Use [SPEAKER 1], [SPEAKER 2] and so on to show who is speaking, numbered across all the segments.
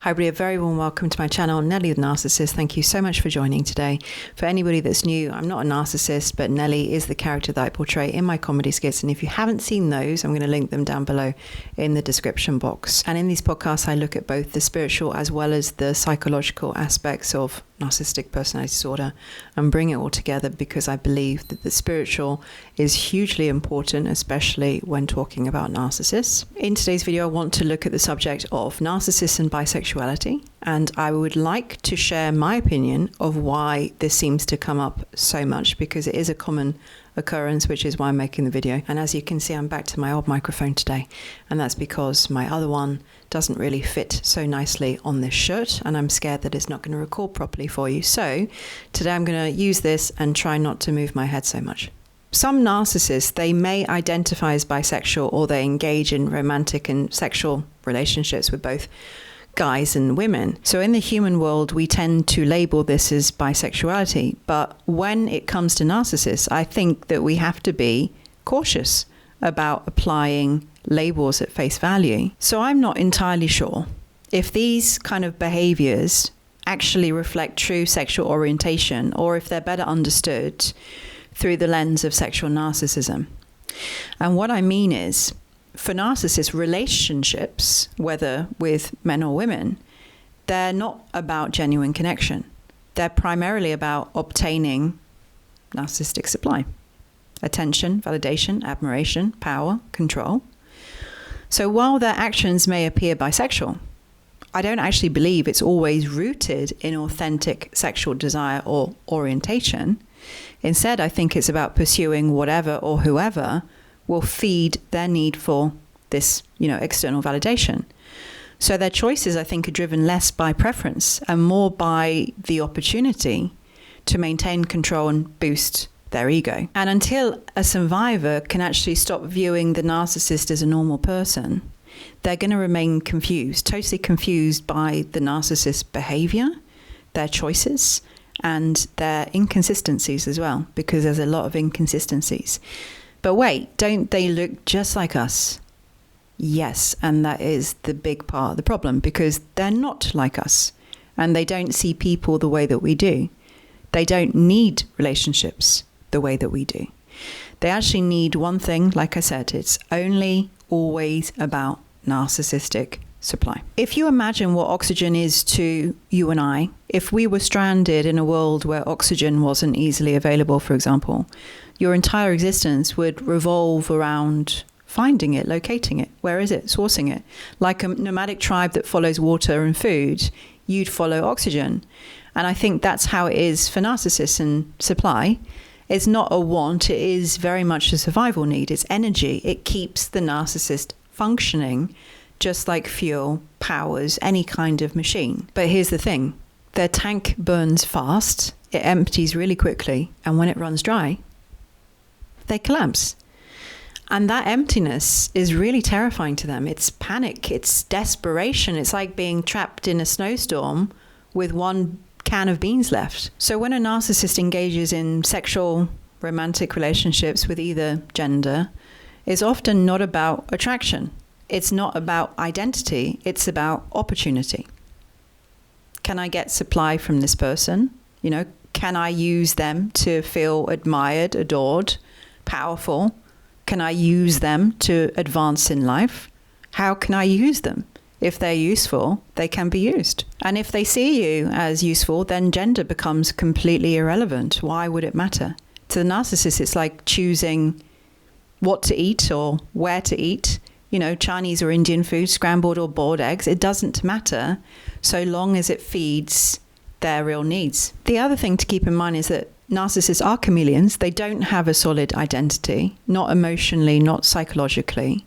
[SPEAKER 1] Hi everybody, a very warm welcome to my channel, Nelly the Narcissist. Thank you so much for joining today. For anybody that's new, I'm not a narcissist, but Nelly is the character that I portray in my comedy skits. And if you haven't seen those, I'm going to link them down below in the description box. And in these podcasts, I look at both the spiritual as well as the psychological aspects of narcissistic personality disorder and bring it all together because I believe that the spiritual is hugely important, especially when talking about narcissists. In today's video, I want to look at the subject of narcissists and bisexuality, and I would like to share my opinion of why this seems to come up so much, because it is a common occurrence, which is why I'm making the video. And as you can see, I'm back to my old microphone today, and that's because my other one doesn't really fit so nicely on this shirt, and I'm scared that it's not going to record properly for you. So today I'm going to use this and try not to move my head so much. Some narcissists, they may identify as bisexual, or they engage in romantic and sexual relationships with both guys and women. So in the human world, we tend to label this as bisexuality. But when it comes to narcissists, I think that we have to be cautious about applying labels at face value. So I'm not entirely sure if these kind of behaviors actually reflect true sexual orientation, or if they're better understood through the lens of sexual narcissism. And what I mean is, for narcissists, relationships, whether with men or women, they're not about genuine connection. They're primarily about obtaining narcissistic supply: attention, validation, admiration, power, control. So while their actions may appear bisexual, I don't actually believe it's always rooted in authentic sexual desire or orientation. Instead, I think it's about pursuing whatever or whoever will feed their need for this, external validation. So their choices, I think, are driven less by preference and more by the opportunity to maintain control and boost their ego. And until a survivor can actually stop viewing the narcissist as a normal person, they're going to remain confused, totally confused by the narcissist's behavior, their choices, and their inconsistencies as well, because there's a lot of inconsistencies. But wait, don't they look just like us? Yes, and that is the big part of the problem, because they're not like us, and they don't see people the way that we do. They don't need relationships the way that we do. They actually need one thing. Like I said, it's only always about narcissistic supply. If you imagine what oxygen is to you and I, if we were stranded in a world where oxygen wasn't easily available, for example, your entire existence would revolve around finding it, locating it. Where is it? Sourcing it. Like a nomadic tribe that follows water and food, you'd follow oxygen. And I think that's how it is for narcissists and supply. It's not a want, it is very much a survival need. It's energy. It keeps the narcissist functioning, just like fuel powers any kind of machine. But here's the thing. Their tank burns fast, it empties really quickly, and when it runs dry, they collapse. And that emptiness is really terrifying to them. It's panic, it's desperation. It's like being trapped in a snowstorm with one can of beans left. So when a narcissist engages in sexual romantic relationships with either gender, it's often not about attraction. It's not about identity. It's about opportunity. Can I get supply from this person? Can I use them to feel admired, adored, powerful? Can I use them to advance in life? How can I use them? If they're useful, they can be used. And if they see you as useful, then gender becomes completely irrelevant. Why would it matter? To the narcissist, it's like choosing what to eat or where to eat. Chinese or Indian food, scrambled or boiled eggs. It doesn't matter so long as it feeds their real needs. The other thing to keep in mind is that narcissists are chameleons. They don't have a solid identity, not emotionally, not psychologically,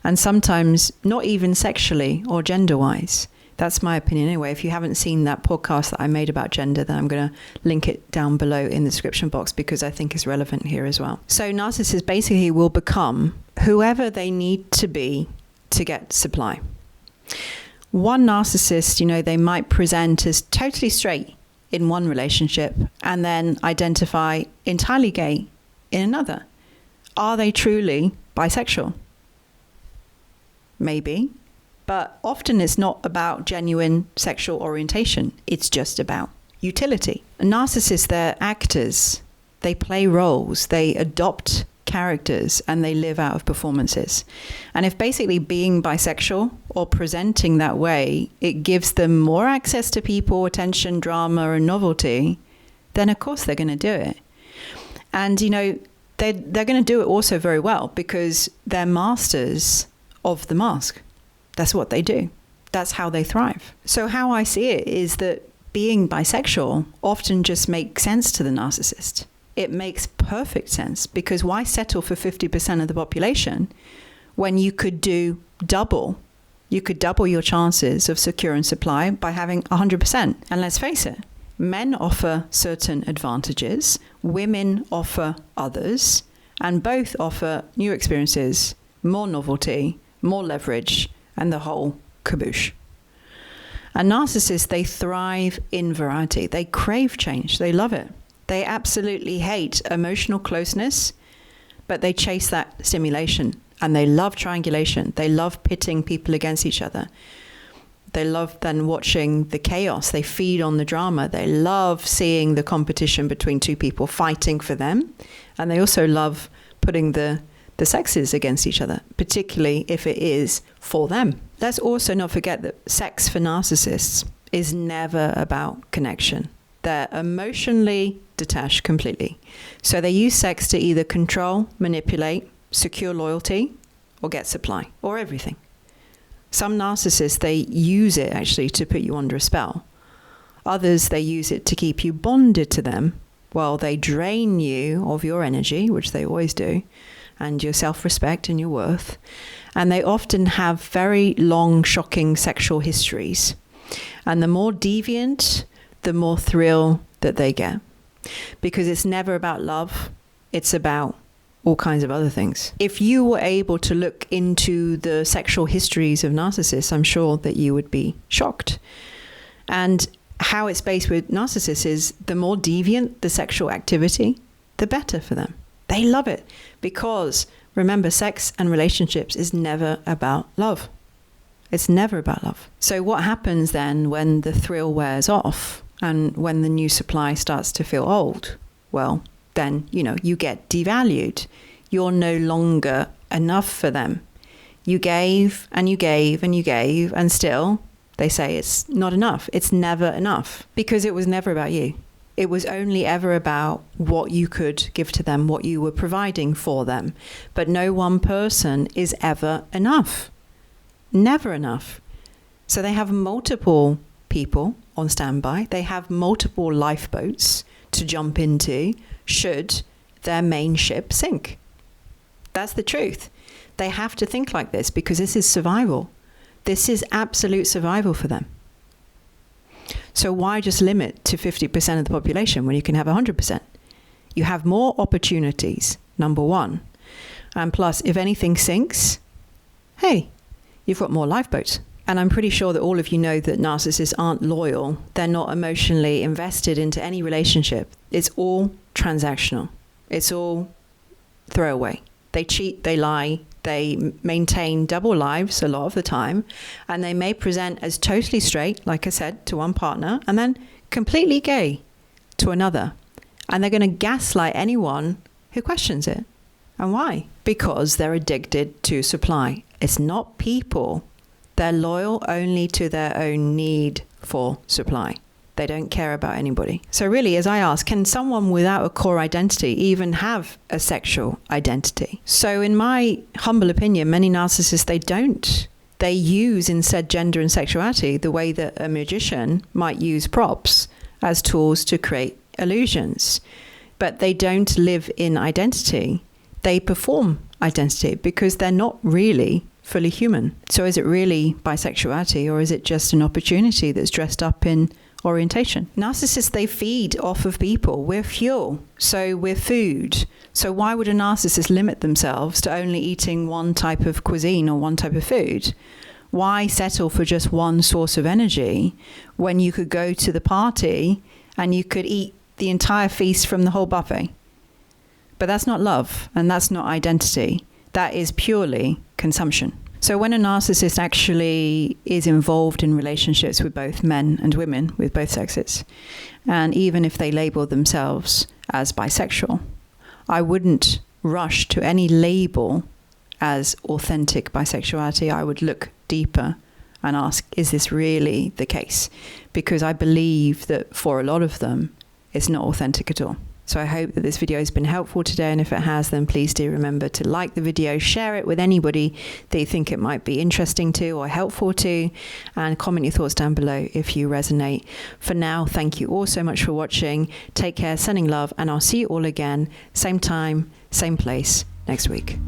[SPEAKER 1] and sometimes not even sexually or gender-wise. That's my opinion anyway. If you haven't seen that podcast that I made about gender, then I'm going to link it down below in the description box because I think it's relevant here as well. So narcissists basically will become whoever they need to be to get supply. One narcissist, they might present as totally straight in one relationship and then identify entirely gay in another. Are they truly bisexual? Maybe. But often it's not about genuine sexual orientation. It's just about utility. Narcissists, they're actors. They play roles. They adopt characters and they live out of performances. And if basically being bisexual or presenting that way, it gives them more access to people, attention, drama, and novelty, then of course they're going to do it. And, you know, they're going to do it also very well because they're masters of the mask. That's what they do. That's how they thrive. So how I see it is that being bisexual often just makes sense to the narcissist. It makes perfect sense, because why settle for 50% of the population when you could do double? You could double your chances of securing supply by having 100%. And let's face it, men offer certain advantages, women offer others, and both offer new experiences, more novelty, more leverage, and the whole caboose. And narcissists, they thrive in variety. They crave change. They love it. They absolutely hate emotional closeness, but they chase that stimulation. And they love triangulation. They love pitting people against each other. They love then watching the chaos. They feed on the drama. They love seeing the competition between two people fighting for them. And they also love putting the sexes against each other, particularly if it is for them. Let's also not forget that sex for narcissists is never about connection. They're emotionally detached completely. So they use sex to either control, manipulate, secure loyalty, or get supply, or everything. Some narcissists, they use it actually to put you under a spell. Others, they use it to keep you bonded to them while they drain you of your energy, which they always do, and your self-respect and your worth. And they often have very long, shocking sexual histories. And the more deviant, the more thrill that they get. Because it's never about love, it's about all kinds of other things. If you were able to look into the sexual histories of narcissists, I'm sure that you would be shocked. And how it's based with narcissists is the more deviant the sexual activity, the better for them. They love it because, remember, sex and relationships is never about love. It's never about love. So what happens then when the thrill wears off and when the new supply starts to feel old? Well, then, you get devalued. You're no longer enough for them. You gave and you gave and you gave, and still they say it's not enough. It's never enough because it was never about you. It was only ever about what you could give to them, what you were providing for them. But no one person is ever enough. Never enough. So they have multiple people on standby. They have multiple lifeboats to jump into should their main ship sink. That's the truth. They have to think like this because this is survival. This is absolute survival for them. So why just limit to 50% of the population when you can have 100%? You have more opportunities, number one. And plus, if anything sinks, hey, you've got more lifeboats. And I'm pretty sure that all of you know that narcissists aren't loyal. They're not emotionally invested into any relationship. It's all transactional. It's all throwaway. They cheat, they lie, they maintain double lives a lot of the time, and they may present as totally straight, like I said, to one partner, and then completely gay to another. And they're going to gaslight anyone who questions it. And why? Because they're addicted to supply. It's not people. They're loyal only to their own need for supply. They don't care about anybody. So really, as I ask, can someone without a core identity even have a sexual identity? So in my humble opinion, many narcissists, they don't. They use instead gender and sexuality the way that a magician might use props as tools to create illusions. But they don't live in identity. They perform identity because they're not really fully human. So is it really bisexuality, or is it just an opportunity that's dressed up in orientation? Narcissists, they feed off of people. We're fuel, so we're food. So why would a narcissist limit themselves to only eating one type of cuisine or one type of food? Why settle for just one source of energy when you could go to the party and you could eat the entire feast from the whole buffet? But that's not love, and that's not identity. That is purely consumption. So when a narcissist actually is involved in relationships with both men and women, with both sexes, and even if they label themselves as bisexual, I wouldn't rush to any label as authentic bisexuality. I would look deeper and ask, is this really the case? Because I believe that for a lot of them, it's not authentic at all. So I hope that this video has been helpful today, and if it has, then please do remember to like the video, share it with anybody that you think it might be interesting to or helpful to, and comment your thoughts down below if you resonate. For now, thank you all so much for watching. Take care, sending love, and I'll see you all again, same time, same place, next week.